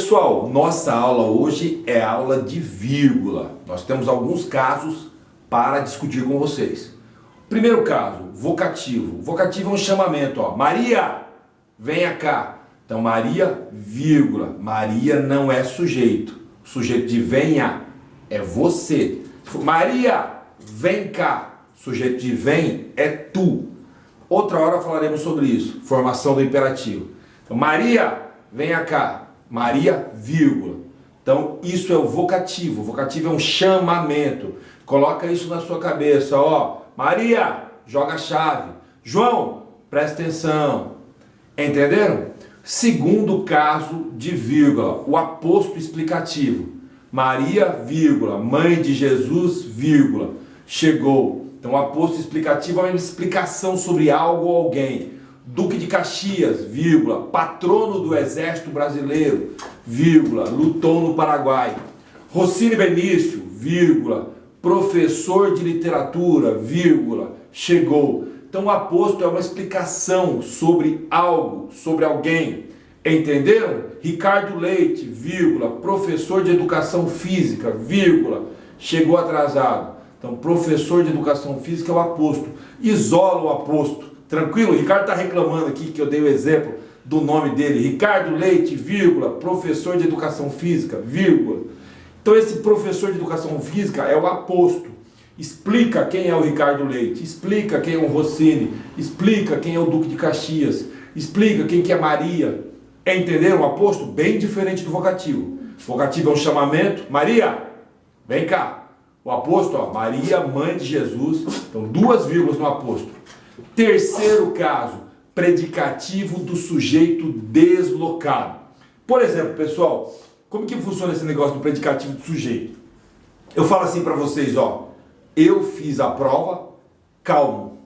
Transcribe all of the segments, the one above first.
Pessoal, nossa aula hoje é aula de vírgula. Nós temos alguns casos para discutir com vocês. Primeiro caso, vocativo. Vocativo é um chamamento, ó. Maria, venha cá. Então, Maria, vírgula. Maria não é sujeito. O sujeito de venha é você. Maria, vem cá. O sujeito de vem é tu. Outra hora falaremos sobre isso. Formação do imperativo. Então, Maria, venha cá. Maria, vírgula. Então, isso é o vocativo. O vocativo é um chamamento. Coloca isso na sua cabeça, ó. Maria, joga a chave. João, presta atenção. Entenderam? Segundo caso de vírgula, o aposto explicativo. Maria, vírgula, mãe de Jesus, vírgula, chegou. Então, o aposto explicativo é uma explicação sobre algo ou alguém. Duque de Caxias, vírgula, patrono do exército brasileiro, vírgula, lutou no Paraguai. Rossini Benício, vírgula, professor de literatura, vírgula, chegou. Então o aposto é uma explicação sobre algo, sobre alguém. Entenderam? Ricardo Leite, vírgula, professor de educação física, vírgula, chegou atrasado. Então professor de educação física é o aposto. Isola o aposto. Tranquilo? O Ricardo está reclamando aqui que eu dei o exemplo do nome dele. Ricardo Leite, vírgula, professor de educação física, vírgula. Então esse professor de educação física é o aposto. Explica quem é o Ricardo Leite, explica quem é o Rossini, explica quem é o Duque de Caxias, explica quem que é Maria. Entenderam? O aposto bem diferente do vocativo. O vocativo é um chamamento. Maria, vem cá. O aposto, ó, Maria, mãe de Jesus. Então duas vírgulas no aposto. Terceiro caso, predicativo do sujeito deslocado. Por exemplo, pessoal, como que funciona esse negócio do predicativo do sujeito? Eu falo assim para vocês, ó, eu fiz a prova, calmo.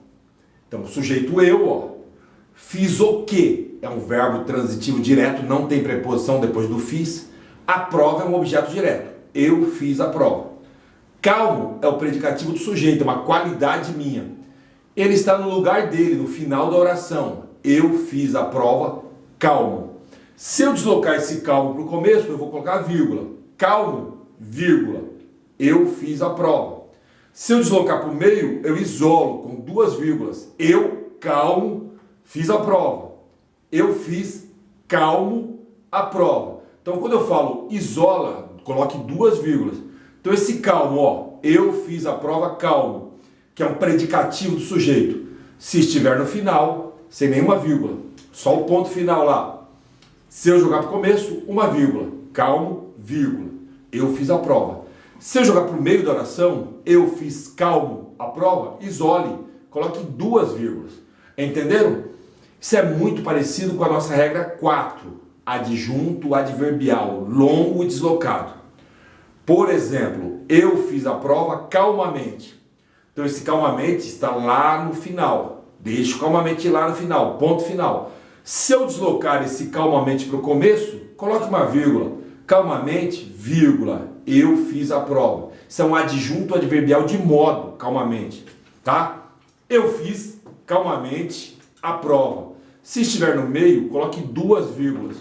Então, o sujeito eu, ó, fiz o quê? É um verbo transitivo direto, não tem preposição depois do fiz. A prova é um objeto direto. Eu fiz a prova. Calmo é o predicativo do sujeito, é uma qualidade minha. Ele está no lugar dele, no final da oração. Eu fiz a prova, calmo. Se eu deslocar esse calmo para o começo, eu vou colocar vírgula. Calmo, vírgula. Eu fiz a prova. Se eu deslocar para o meio, eu isolo com duas vírgulas. Eu, calmo, fiz a prova. Eu fiz, calmo, a prova. Então, quando eu falo isola, coloque duas vírgulas. Então, esse calmo, ó, eu fiz a prova, calmo, que é um predicativo do sujeito. Se estiver no final, sem nenhuma vírgula, só o ponto final lá. Se eu jogar para o começo, uma vírgula, calmo, vírgula, eu fiz a prova. Se eu jogar para o meio da oração, eu fiz calmo a prova, isole, coloque duas vírgulas. Entenderam? Isso é muito parecido com a nossa regra 4, adjunto adverbial, longo e deslocado. Por exemplo, eu fiz a prova calmamente. Então esse calmamente está lá no final. Deixo calmamente lá no final, ponto final. Se eu deslocar esse calmamente para o começo, coloque uma vírgula. Calmamente, vírgula, eu fiz a prova. Isso é um adjunto adverbial de modo, calmamente, tá? Eu fiz calmamente a prova. Se estiver no meio, coloque duas vírgulas.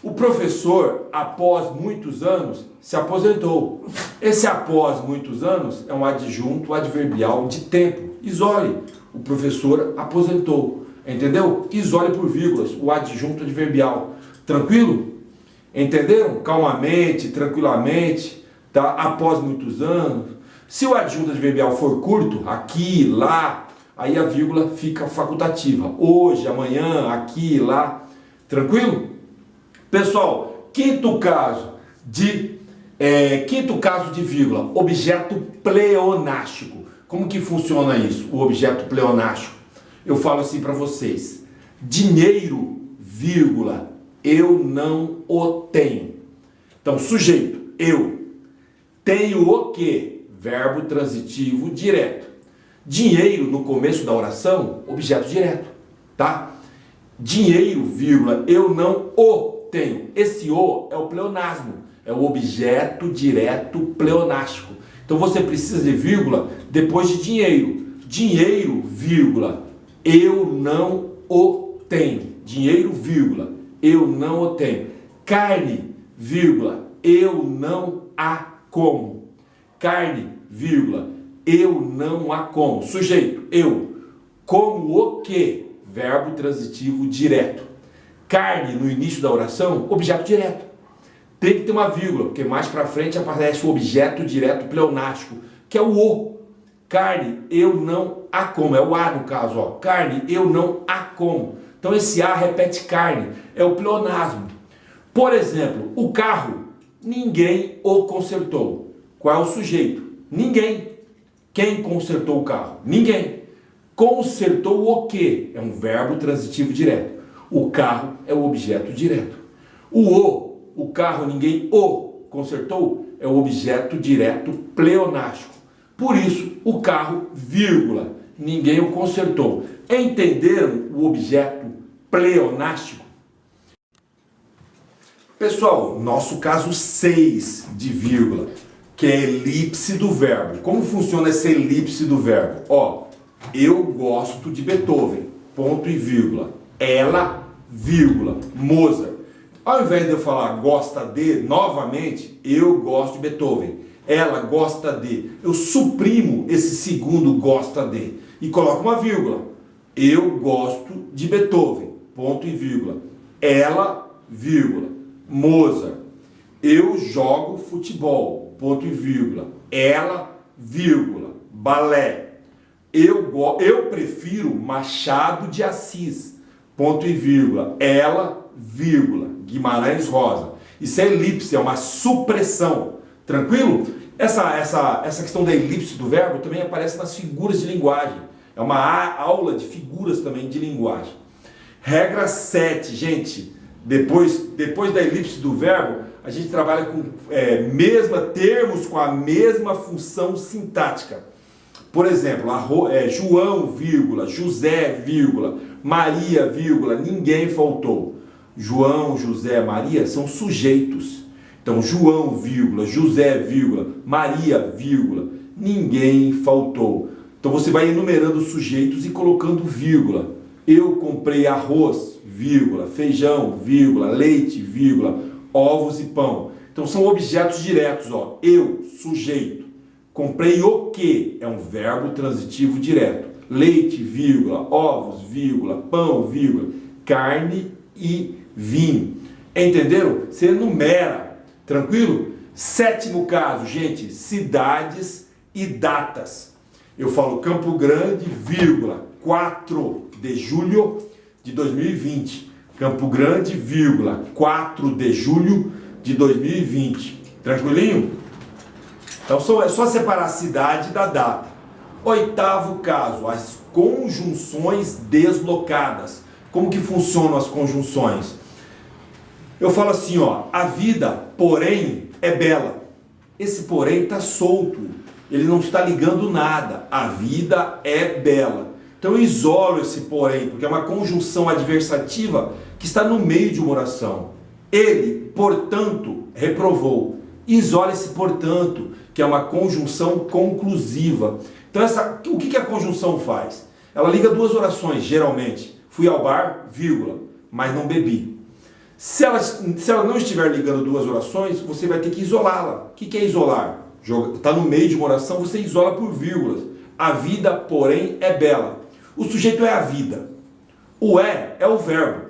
O professor, após muitos anos, se aposentou. Esse após muitos anos é um adjunto adverbial de tempo. Isole. O professor aposentou. Entendeu? Isole por vírgulas o adjunto adverbial. Tranquilo? Entenderam? Calmamente, tranquilamente, tá? Após muitos anos. Se o adjunto adverbial for curto, aqui, lá, aí a vírgula fica facultativa. Hoje, amanhã, aqui, lá. Tranquilo? Pessoal, quinto caso de vírgula, objeto pleonástico. Como que funciona isso, o objeto pleonástico? Eu falo assim para vocês, dinheiro, vírgula, eu não o tenho. Então, sujeito, eu, tenho o quê? Verbo transitivo direto. Dinheiro, no começo da oração, objeto direto, tá? Dinheiro, vírgula, eu não o tenho. Esse o é o pleonasmo, é o objeto direto pleonástico. Então você precisa de vírgula depois de dinheiro. Dinheiro, vírgula, eu não o tenho. Dinheiro, vírgula, eu não o tenho. Carne, vírgula, eu não a como. Carne, vírgula, eu não a como. Sujeito, eu. Como o quê? Verbo transitivo direto. Carne no início da oração, objeto direto. Tem que ter uma vírgula, porque mais para frente aparece o objeto direto pleonástico, que é o o. Carne, eu não a como. É o a no caso, ó. Carne, eu não a como. Então esse a repete carne, é o pleonasmo. Por exemplo, o carro, ninguém o consertou. Qual é o sujeito? Ninguém. Quem consertou o carro? Ninguém. Consertou o quê? É um verbo transitivo direto. O carro é o objeto direto. O carro, ninguém o consertou, é o objeto direto pleonástico. Por isso, o carro, vírgula, ninguém o consertou. Entenderam o objeto pleonástico? Pessoal, nosso caso 6 de vírgula, que é a elipse do verbo. Como funciona essa elipse do verbo? Ó, eu gosto de Beethoven, ponto e vírgula. Ela, vírgula, Mozart. Ao invés de eu falar gosta de, novamente, eu gosto de Beethoven. Ela gosta de. Eu suprimo esse segundo gosta de e coloco uma vírgula. Eu gosto de Beethoven, ponto e vírgula. Ela, vírgula, Mozart. Eu jogo futebol, ponto e vírgula. Ela, vírgula, balé. Eu prefiro Machado de Assis, ponto e vírgula. Ela, vírgula, Guimarães Rosa. Isso é elipse, é uma supressão. Tranquilo? Essa questão da elipse do verbo também aparece nas figuras de linguagem. É uma aula de figuras também de linguagem. Regra 7, gente. Depois da elipse do verbo, a gente trabalha com termos com a mesma função sintática. Por exemplo, João, vírgula, José, vírgula, Maria, vírgula, ninguém faltou. João, José, Maria são sujeitos. Então, João, vírgula, José, vírgula, Maria, vírgula, ninguém faltou. Então, você vai enumerando os sujeitos e colocando vírgula. Eu comprei arroz, vírgula, feijão, vírgula, leite, vírgula, ovos e pão. Então, são objetos diretos, ó. Eu, sujeito. Comprei o quê? É um verbo transitivo direto. Leite, vírgula, ovos, vírgula, pão, vírgula, carne e vinho. Entenderam? Você enumera. Tranquilo? 7º caso, gente, cidades e datas. Eu falo Campo Grande, vírgula, 4 de julho de 2020. Campo Grande, vírgula, 4 de julho de 2020. Tranquilinho? Então é só separar a cidade da data. 8º caso, as conjunções deslocadas. Como que funcionam as conjunções? Eu falo assim, ó, a vida, porém, é bela. Esse porém está solto, ele não está ligando nada. A vida é bela. Então eu isolo esse porém, porque é uma conjunção adversativa que está no meio de uma oração. Ele, portanto, reprovou. Isola esse portanto, que é uma conjunção conclusiva. Então o que a conjunção faz? Ela liga duas orações, geralmente. Fui ao bar, vírgula, mas não bebi. Se ela não estiver ligando duas orações, você vai ter que isolá-la. O que é isolar? Está no meio de uma oração, você isola por vírgulas. A vida, porém, é bela. O sujeito é a vida. O é o verbo.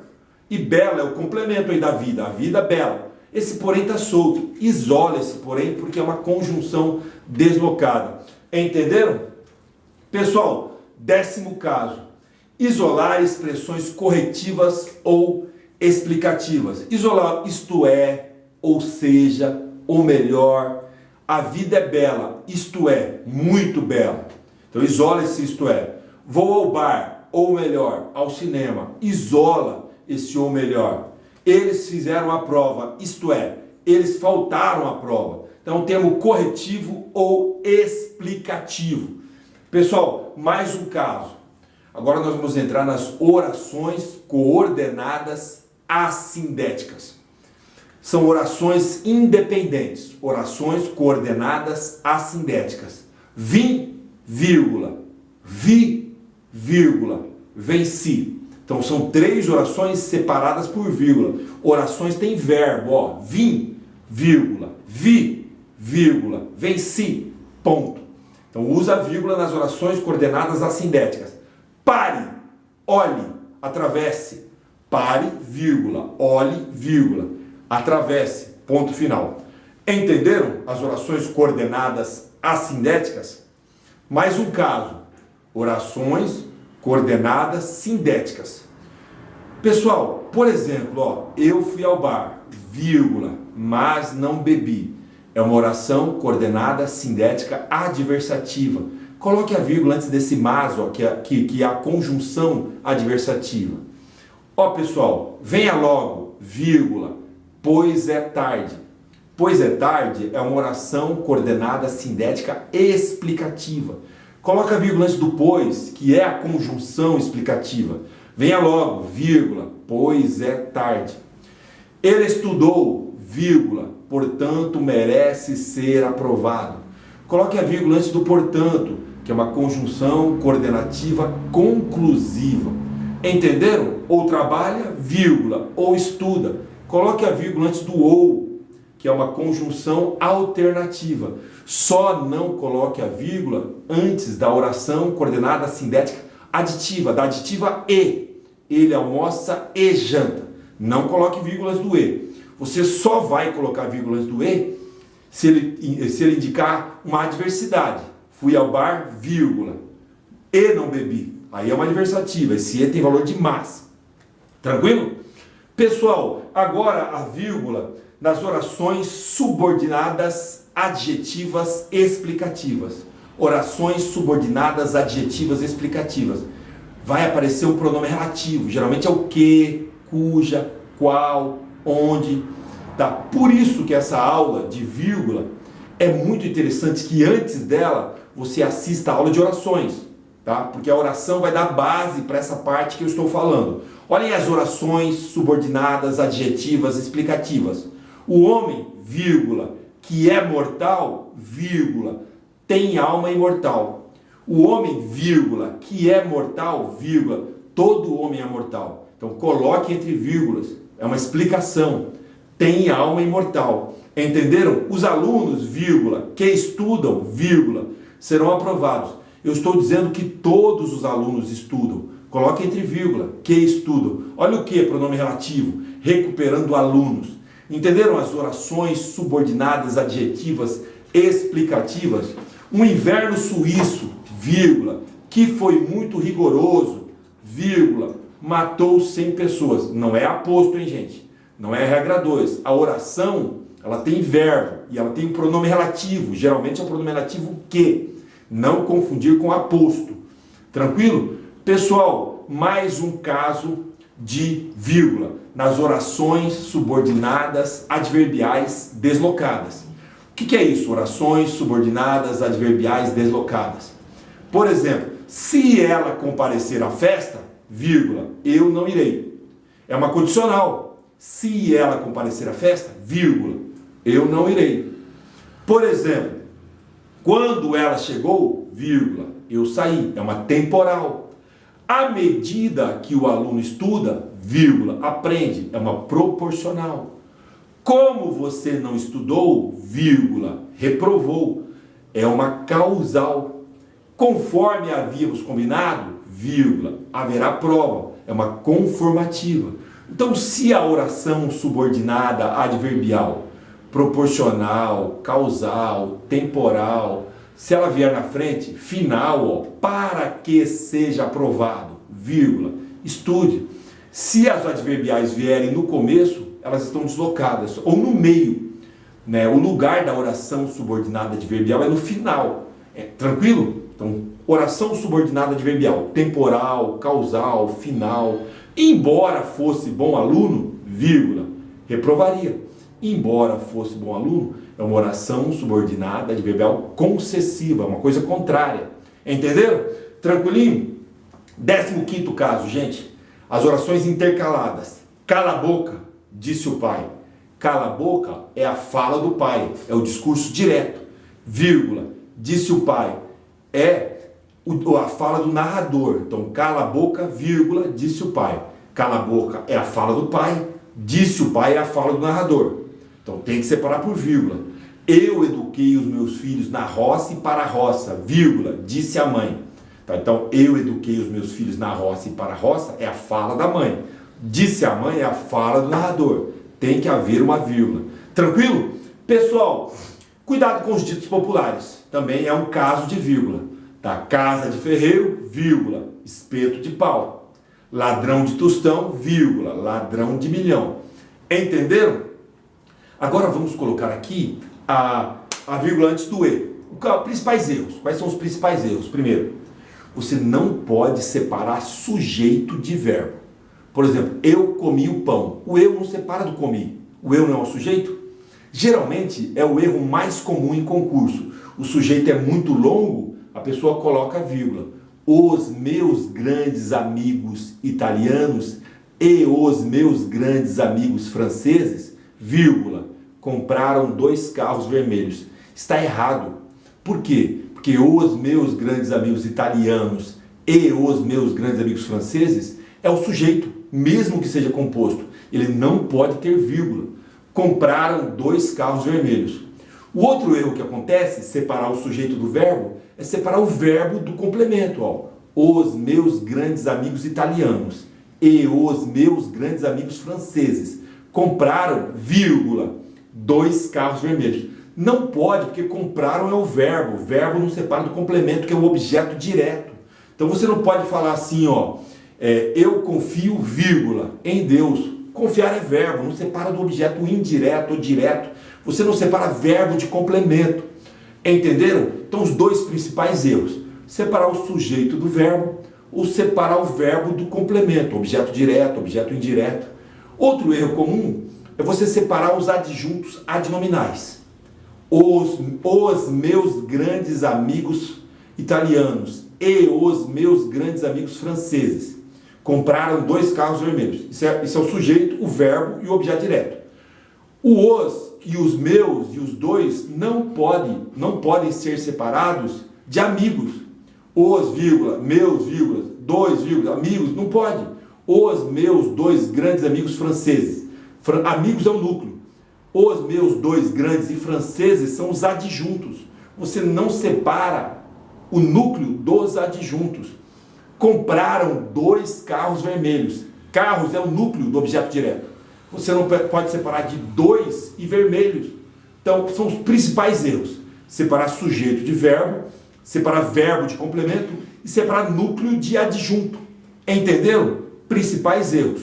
E bela é o complemento aí da vida. A vida bela. Esse porém está solto. Isola esse porém porque é uma conjunção deslocada. Entenderam? Pessoal, 10º caso. Isolar expressões corretivas ou explicativas. Isolar isto é, ou seja, ou melhor. A vida é bela, isto é, muito bela. Então isola esse isto é. Vou ao bar, ou melhor, ao cinema. Isola esse ou melhor. Eles fizeram a prova, isto é, eles faltaram a prova. Então termo corretivo ou explicativo. Pessoal, mais um caso. Agora nós vamos entrar nas orações coordenadas assindéticas. São orações independentes, orações coordenadas assindéticas. Vim, vírgula, vi, vírgula, venci. Então são 3 orações separadas por vírgula. Orações têm verbo, ó. Vim, vírgula, vi, vírgula, venci, ponto. Então usa a vírgula nas orações coordenadas assindéticas. Pare, olhe, atravesse. Pare, vírgula, olhe, vírgula, atravesse, ponto final. Entenderam as orações coordenadas assindéticas? Mais um caso, orações coordenadas sindéticas. Pessoal, por exemplo, eu fui ao bar, vírgula, mas não bebi. É uma oração coordenada sindética adversativa. Coloque a vírgula antes desse mas, que é a conjunção adversativa. Pessoal, venha logo, vírgula, pois é tarde. Pois é tarde é uma oração coordenada sindética explicativa. Coloca a vírgula antes do pois, que é a conjunção explicativa. Venha logo, vírgula, pois é tarde. Ele estudou, vírgula, portanto merece ser aprovado. Coloque a vírgula antes do portanto, que é uma conjunção coordenativa conclusiva. Entenderam? Ou trabalha, vírgula, ou estuda. Coloque a vírgula antes do ou, que é uma conjunção alternativa. Só não coloque a vírgula antes da oração coordenada sindética aditiva, da aditiva e. Ele almoça e janta. Não coloque vírgulas do e. Você só vai colocar vírgulas do e se ele indicar uma adversidade. Fui ao bar, vírgula, e não bebi. Aí é uma adversativa. Esse e tem valor de mas. Tranquilo? Pessoal, agora a vírgula nas orações subordinadas adjetivas explicativas. Orações subordinadas adjetivas explicativas. Vai aparecer um pronome relativo. Geralmente é o que, cuja, qual, onde. Tá? Por isso que essa aula de vírgula é muito interessante que antes dela você assista a aula de orações. Tá? Porque a oração vai dar base para essa parte que eu estou falando. Olhem as orações subordinadas adjetivas explicativas. O homem, vírgula, que é mortal, vírgula, tem alma imortal. O homem, vírgula, que é mortal, vírgula, todo homem é mortal. Então coloque entre vírgulas, é uma explicação. Tem alma imortal. Entenderam? Os alunos, vírgula, que estudam, vírgula, serão aprovados. Eu estou dizendo que todos os alunos estudam. Coloque entre vírgula, que estudam. Olha o que, pronome relativo, recuperando alunos. Entenderam as orações subordinadas adjetivas explicativas? Um inverno suíço, vírgula, que foi muito rigoroso, vírgula, matou 100 pessoas. Não é aposto, hein, gente? Não é regra 2. A oração, ela tem verbo e ela tem um pronome relativo. Geralmente é o pronome relativo que. Não confundir com aposto. Tranquilo? Pessoal, mais um caso de vírgula nas orações subordinadas adverbiais deslocadas. O que é isso? Orações subordinadas adverbiais deslocadas. Por exemplo, se ela comparecer à festa, vírgula, eu não irei. É uma condicional. Se ela comparecer à festa, vírgula, eu não irei. Por exemplo, quando ela chegou, vírgula, eu saí. É uma temporal. À medida que o aluno estuda, vírgula, aprende. É uma proporcional. Como você não estudou, vírgula, reprovou. É uma causal. Conforme havíamos combinado, vírgula, haverá prova. É uma conformativa. Então, se a oração subordinada adverbial, proporcional, causal, temporal, se ela vier na frente, final, para que seja aprovado, vírgula, estude. Se as adverbiais vierem no começo, elas estão deslocadas, ou no meio, né? O lugar da oração subordinada adverbial é no final. Tranquilo? Então, oração subordinada adverbial, temporal, causal, final. Embora fosse bom aluno, vírgula, reprovaria. Embora fosse bom aluno, é uma oração subordinada adverbial concessiva, uma coisa contrária. Entenderam? Tranquilinho? 15º caso, gente. As orações intercaladas. Cala a boca, disse o pai. Cala a boca é a fala do pai, é o discurso direto. Vírgula, disse o pai, é a fala do narrador. Então, cala a boca, vírgula, disse o pai. Cala a boca é a fala do pai, disse o pai é a fala do narrador. Então tem que separar por vírgula. Eu eduquei os meus filhos na roça e para a roça, vírgula, disse a mãe. Tá, então, eu eduquei os meus filhos na roça e para a roça é a fala da mãe. Disse a mãe é a fala do narrador. Tem que haver uma vírgula. Tranquilo? Pessoal, cuidado com os ditos populares. Também é um caso de vírgula. Tá? Casa de ferreiro, vírgula, espeto de pau. Ladrão de tostão, vírgula, ladrão de milhão. Entenderam? Agora vamos colocar aqui a vírgula antes do E. Principais erros. Quais são os principais erros? Primeiro, você não pode separar sujeito de verbo. Por exemplo, eu comi o pão. O eu não separa do comi. O eu não é o sujeito? Geralmente é o erro mais comum em concurso. O sujeito é muito longo, a pessoa coloca a vírgula. Os meus grandes amigos italianos e os meus grandes amigos franceses, vírgula, compraram 2 carros vermelhos. Está errado. Por quê? Porque os meus grandes amigos italianos e os meus grandes amigos franceses é o sujeito, mesmo que seja composto. Ele não pode ter vírgula. Compraram 2 carros vermelhos. O outro erro que acontece, separar o sujeito do verbo, é separar o verbo do complemento. Ó. Os meus grandes amigos italianos e os meus grandes amigos franceses compraram, vírgula, 2 carros vermelhos. Não pode, porque compraram é o verbo. O verbo não separa do complemento, que é o objeto direto. Então você não pode falar assim, ó, eu confio, vírgula, em Deus. Confiar é verbo, não separa do objeto indireto ou direto. Você não separa verbo de complemento. Entenderam? Então os 2 principais erros. Separar o sujeito do verbo ou separar o verbo do complemento, objeto direto, objeto indireto. Outro erro comum é você separar os adjuntos adnominais. Os meus grandes amigos italianos e os meus grandes amigos franceses compraram 2 carros vermelhos. Isso é o sujeito, o verbo e o objeto direto. O os e os meus e os 2 não podem ser separados de amigos. Os, vírgula, meus, vírgula, 2, vírgula, amigos, não pode. Os meus 2 grandes amigos franceses. Amigos é o núcleo. Os meus 2 grandes e franceses são os adjuntos. Você não separa o núcleo dos adjuntos. Compraram 2 carros vermelhos. Carros é o núcleo do objeto direto. Você não pode separar de 2 e vermelhos. Então, são os principais erros. Separar sujeito de verbo, separar verbo de complemento e separar núcleo de adjunto. Entenderam? Principais erros.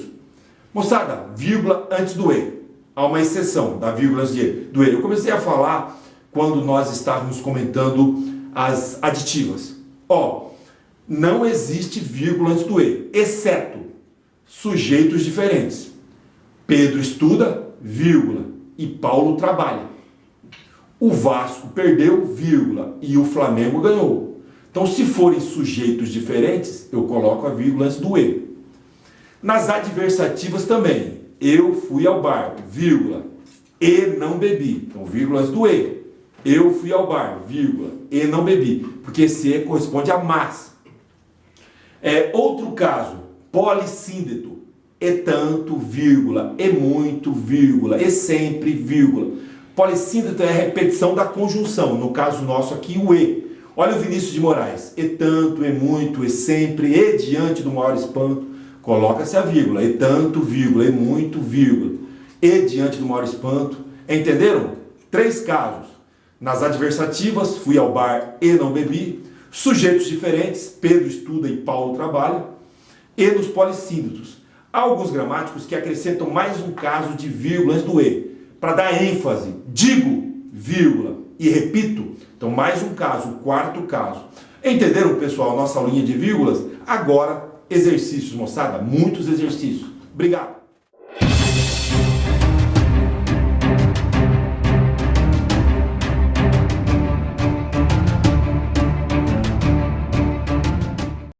Moçada, vírgula antes do E. Há uma exceção da vírgula antes do E. Eu comecei a falar quando nós estávamos comentando as aditivas. Ó, não existe vírgula antes do E, exceto sujeitos diferentes. Pedro estuda, vírgula, e Paulo trabalha. O Vasco perdeu, vírgula, e o Flamengo ganhou. Então, se forem sujeitos diferentes, eu coloco a vírgula antes do E. Nas adversativas também. Eu fui ao bar, vírgula, e não bebi. Então, vírgula antes do E. Eu fui ao bar, vírgula, e não bebi. Porque esse E corresponde a mas. Outro caso, polissíndeto. E tanto, vírgula, e muito, vírgula, e sempre, vírgula. Polissíndeto é a repetição da conjunção. No caso nosso aqui, o E. Olha o Vinícius de Moraes. E tanto, e muito, e sempre, e diante do maior espanto. Coloca-se a vírgula, e tanto, vírgula, e muito, vírgula, e diante do maior espanto. Entenderam? 3 casos. Nas adversativas, fui ao bar e não bebi. Sujeitos diferentes, Pedro estuda e Paulo trabalha. E nos polissíndetos. Há alguns gramáticos que acrescentam mais um caso de vírgula antes do E, para dar ênfase. Digo, vírgula, e repito. Então, mais um caso, o 4º caso. Entenderam, pessoal, nossa aulinha de vírgulas? Agora, exercícios, moçada, muitos exercícios. Obrigado.